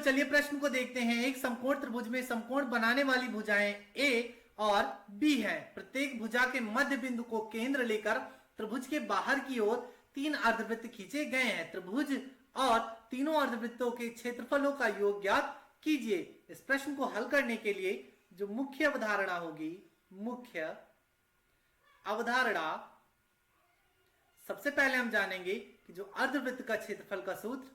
चलिए प्रश्न को देखते हैं। एक समकोण त्रिभुज में समकोण बनाने वाली भुजाएं ए और बी हैं। प्रत्येक भुजा के मध्य बिंदु को केंद्र लेकर त्रिभुज के बाहर की ओर 3 अर्धवृत्त खींचे गए हैं। त्रिभुज और तीनों अर्धवृत्तों के क्षेत्रफलों का योग ज्ञात कीजिए। इस प्रश्न को हल करने के लिए जो मुख्य अवधारणा होगी, मुख्य अवधारणा, सबसे पहले हम जानेंगे कि जो अर्धवृत्त का क्षेत्रफल का सूत्र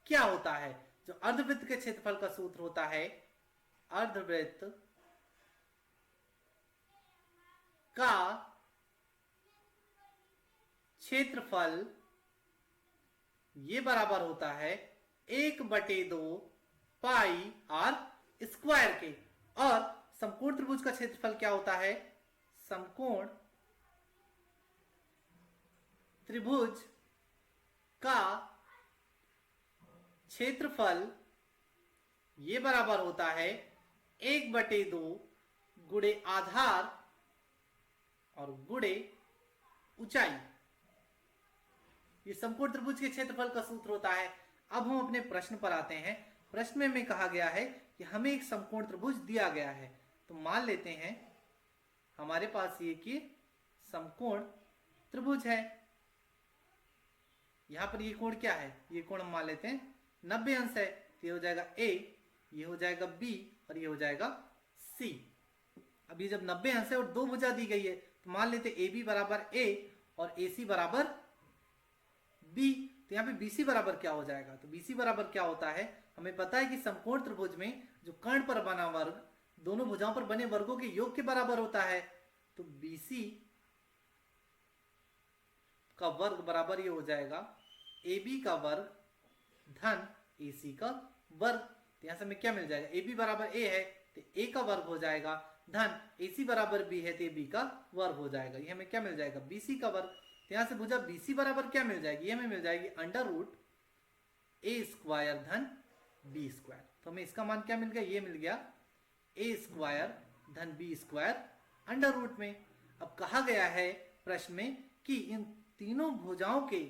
क्या होता है। जो अर्धवृत्त के क्षेत्रफल का सूत्र होता है, अर्धवृत्त का क्षेत्रफल ये बराबर होता है 1/2 पाई आर स्क्वायर के। और समकोण त्रिभुज का क्षेत्रफल क्या होता है, समकोण त्रिभुज का क्षेत्रफल ये बराबर होता है 1/2 गुणे आधार और गुणे ऊंचाई। ये समकोण त्रिभुज के क्षेत्रफल का सूत्र होता है। अब हम अपने प्रश्न पर आते हैं। प्रश्न में हमें कहा गया है कि हमें एक समकोण त्रिभुज दिया गया है। तो मान लेते हैं हमारे पास ये कि समकोण त्रिभुज है। यहां पर ये कोण क्या है, ये कोण हम मान लेते हैं 90 अंश है। तो ये हो जाएगा ए, ये हो जाएगा बी और ये हो जाएगा सी। अब ये जब 90 अंश है और 2 भुजा दी गई है तो मान लेते ए बी बराबर ए और ए सी बराबर बी। तो यहाँ पे बीसी बराबर क्या हो जाएगा, तो बीसी बराबर क्या होता है, हमें पता है कि समकोण त्रिभुज में जो कर्ण पर बना वर्ग दोनों भुजाओं पर बने वर्गों के योग के बराबर होता है। तो बीसी का वर्ग बराबर ये हो जाएगा ए बी का वर्ग धन ए सी का वर्ग। तो यहां से हमें क्या मिल जाएगा, ए बी बराबर ए है तो ए का वर्ग हो जाएगा धन ए सी बराबर बी है तो ए बी का वर्ग हो जाएगा। ये हमें क्या मिल जाएगा, बीसी का वर्ग। तो यहां से भुजा बीसी बराबर क्या मिल जाएगी, ये हमें मिल जाएगी अंडर रूट ए स्क्वायर धन बी स्क्वायर। तो हमें इसका मान क्या मिल गया, ये मिल गया ए स्क्वायर धन बी स्क्वायर अंडर रूट में। अब कहा गया है प्रश्न में कि इन तीनों भुजाओं के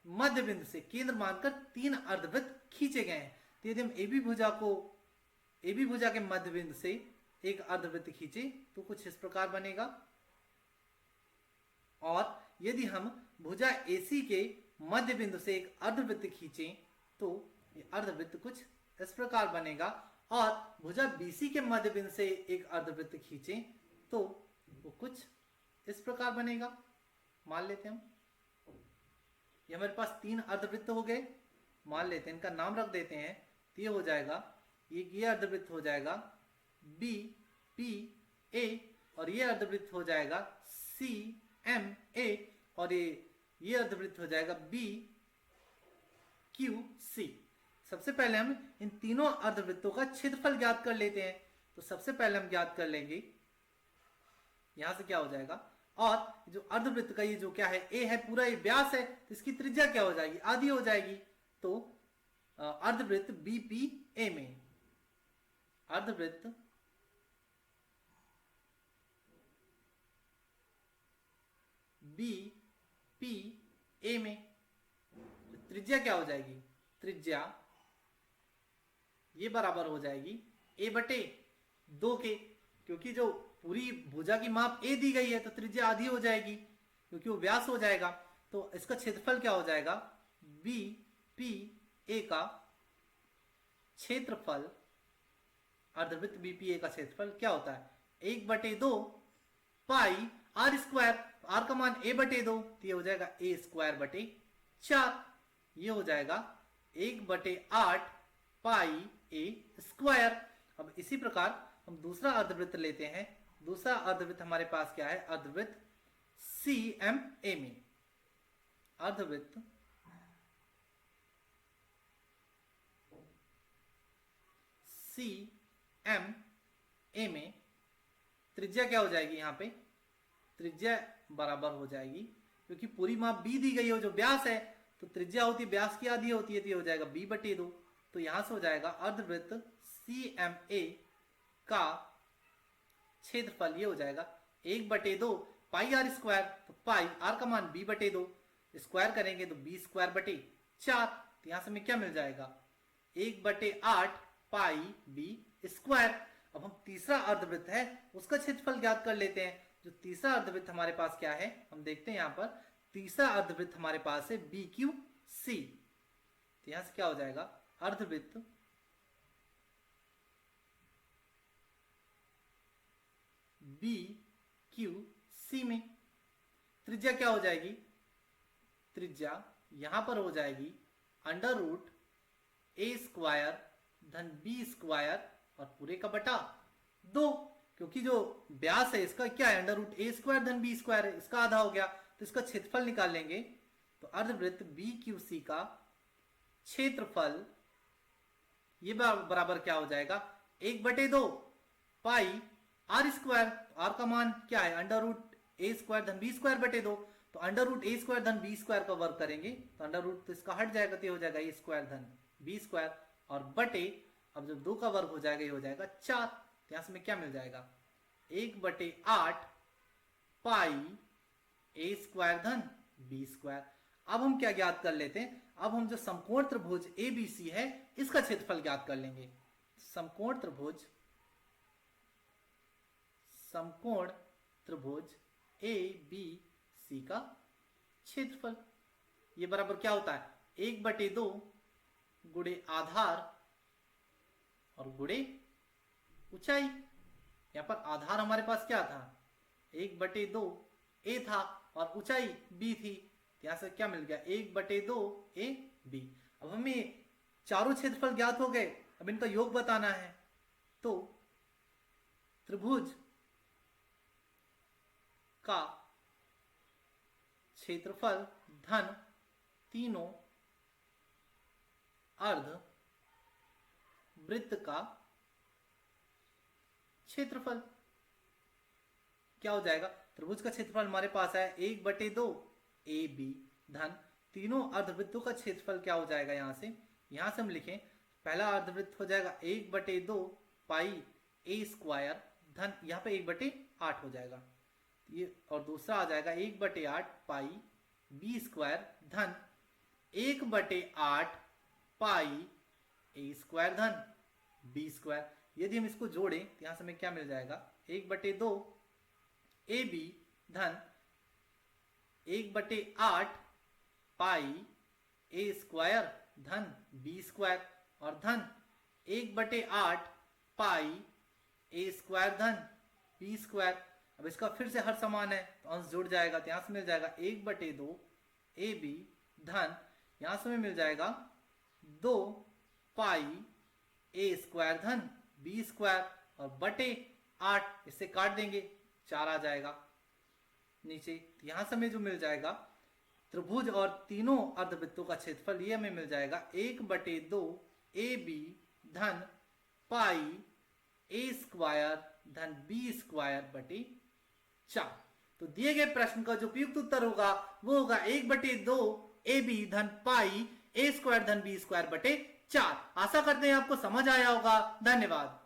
मध्य बिंदु से केंद्र मानकर 3 अर्धवृत्त खींचे गए हैं। तो यदि हम ए बी भुजा के मध्य बिंदु से एक अर्धवृत्त खींचे तो कुछ इस प्रकार बनेगा। और यदि हम भुजा AC के मध्य बिंदु से एक अर्धवृत्त खींचे तो ये अर्धवृत्त कुछ इस प्रकार बनेगा। और भुजा BC के मध्य बिंदु से एक अर्धवृत्त खींचे तो वो कुछ इस प्रकार बनेगा। मान लेते हैं हम, ये हमारे पास 3 अर्धवृत्त हो गए। मान लेते हैं, इनका नाम रख देते हैं। तो ये हो जाएगा, ये अर्धवृत्त हो जाएगा बी पी ए और ये अर्धवृत्त हो जाएगा सी एम ए और ये अर्धवृत्त हो जाएगा बी क्यू सी। सबसे पहले हम इन तीनों अर्धवृत्तों का क्षेत्रफल ज्ञात कर लेते हैं। तो सबसे पहले हम ज्ञात कर लेंगे, यहां से क्या हो जाएगा, और जो अर्धवृत्त का ये जो क्या है ए है, पूरा ये व्यास है तो इसकी त्रिज्या क्या हो जाएगी, आधी हो जाएगी। तो अर्धवृत्त बी पी ए में, अर्धवृत्त बी पी ए में त्रिज्या क्या हो जाएगी, त्रिज्या ये बराबर हो जाएगी a/2 के। क्योंकि जो पूरी भुजा की माप a दी गई है तो त्रिज्या आधी हो जाएगी क्योंकि वो व्यास हो जाएगा। तो इसका क्षेत्रफल क्या हो जाएगा, बी पी ए का क्षेत्रफल, अर्धवृत्त बी पी ए का क्षेत्रफल क्या होता है 1/2 पाई आर स्क्वायर। आर का मान a/2 तो ये हो जाएगा a स्क्वायर/4। ये हो जाएगा 1/8 पाई ए स्क्वायर। अब इसी प्रकार हम दूसरा अर्धवृत्त लेते हैं। दूसरा अर्धवृत्त हमारे पास क्या है, अर्धवृत्त सी एम ए में, अर्धवृत्त सी एम ए में त्रिज्या क्या हो जाएगी, यहां पे त्रिज्या बराबर हो जाएगी क्योंकि पूरी माप बी दी गई है, जो व्यास है तो त्रिज्या होती है व्यास की आधी होती है, तो ये हो जाएगा b/2। तो यहां से हो जाएगा अर्धवृत्त सी एम ए का क्षेत्रफल ये हो जाएगा 1/2 पाई आर स्क्वायर। तो पाई आर का मान b/2, स्क्वायर करेंगे तो b² बटे 4। तो यहां से हमें क्या मिल जाएगा 1/8 पाई बी स्क्वायर। अब हम तीसरा अर्धवृत्त है उसका क्षेत्रफल ज्ञात कर लेते हैं। जो तीसरा अर्धवृत्त हमारे पास क्या है हम देखते हैं। यहाँ पर तीसरा अर्धवृत्त हमारे पास है बी क्यू सी। तो यहां से क्या हो जाएगा, अर्धवृत्त बी क्यू सी में त्रिज्या क्या हो जाएगी, त्रिज्या यहां पर हो जाएगी अंडर रूट ए स्क्वायर धन बी स्क्वायर और पूरे का बटा 2, क्योंकि जो व्यास है इसका क्या है, अंडर रूट ए स्क्वायर धन बी स्क्वायर है, इसका आधा हो गया। तो इसका क्षेत्रफल निकाल लेंगे। तो अर्धवृत्त बी क्यू सी का क्षेत्रफल ये बराबर क्या हो जाएगा, 1/2 पाई आर स्क्वायर। आर का मान क्या है, अंडर रूट ए स्क्वायर धन बी स्क्वायर बटे 2। तो अंडर रूट ए स्क्वायर धन बी स्क्वायर का वर्ग करेंगे तो अंडर रूट तो इसका हट जाएगा, तो ये हो जाएगा ए स्क्वायर धन बी स्क्वायर और बटे, अब जब 2 का वर्ग हो जाएगा ये हो जाएगा 4। तो यहां से में क्या मिल जाएगा, 1/8 पाई ए स्क्वायर धन बी स्क्वायर। अब हम क्या ज्ञात कर लेते हैं, अब हम जो समकोण त्रिभुज ए बी सी है इसका क्षेत्रफल ज्ञात कर लेंगे। समकोण त्रिभुज ए बी सी का क्षेत्रफल ये बराबर क्या होता है, 1/2 गुणे आधार और गुणे ऊंचाई। यहां पर आधार हमारे पास क्या था, 1/2 ए था और ऊंचाई बी थी। यहां से क्या मिल गया, 1/2 ए बी। अब हमें चारों क्षेत्रफल ज्ञात हो गए, अब इनका योग बताना है। तो त्रिभुज का क्षेत्रफल धन तीनों अर्ध वृत्त का क्षेत्रफल क्या हो जाएगा, त्रिभुज का क्षेत्रफल हमारे पास है 1/2 ए बी धन तीनों अर्धवृत्तों का क्षेत्रफल क्या हो जाएगा, यहां से हम लिखें पहला अर्धवृत्त हो जाएगा 1/2 पाई ए स्क्वायर धन यहां पे 1/8 हो जाएगा ये, और दूसरा आ जाएगा 1/8 पाई बी स्क्वायर धन 1/8 पाई ए स्क्वायर धन बी स्क्वायर। यदि हम इसको जोड़ें तो यहां से हमें क्या मिल जाएगा, 1/2 ए बी धन 1/8 पाई ए स्क्वायर धन बी स्क्वायर और धन 1/8 पाई ए स्क्वायर धन बी स्क्वायर। अब इसका फिर से हर समान है तो अंश जुड़ जाएगा, तो यहां से मिल जाएगा 1/2 ए बी धन यहां से मिल जाएगा 2 पाई ए स्क्वायर धन बी स्क्वायर और बटे 8, इससे काट देंगे 4 आ जाएगा नीचे। यहां से हमें जो मिल जाएगा त्रिभुज और तीनों अर्धवृत्तों का क्षेत्रफल ये हमें मिल जाएगा 1/2 ए बी धन पाई ए स्क्वायर धन बी स्क्वायर बटे 4। तो दिए गए प्रश्न का जो उपयुक्त उत्तर होगा वो होगा 1/2 ए बी धन पाई ए स्क्वायर धन बी स्क्वायर बटे 4। आशा करते हैं आपको समझ आया होगा। धन्यवाद।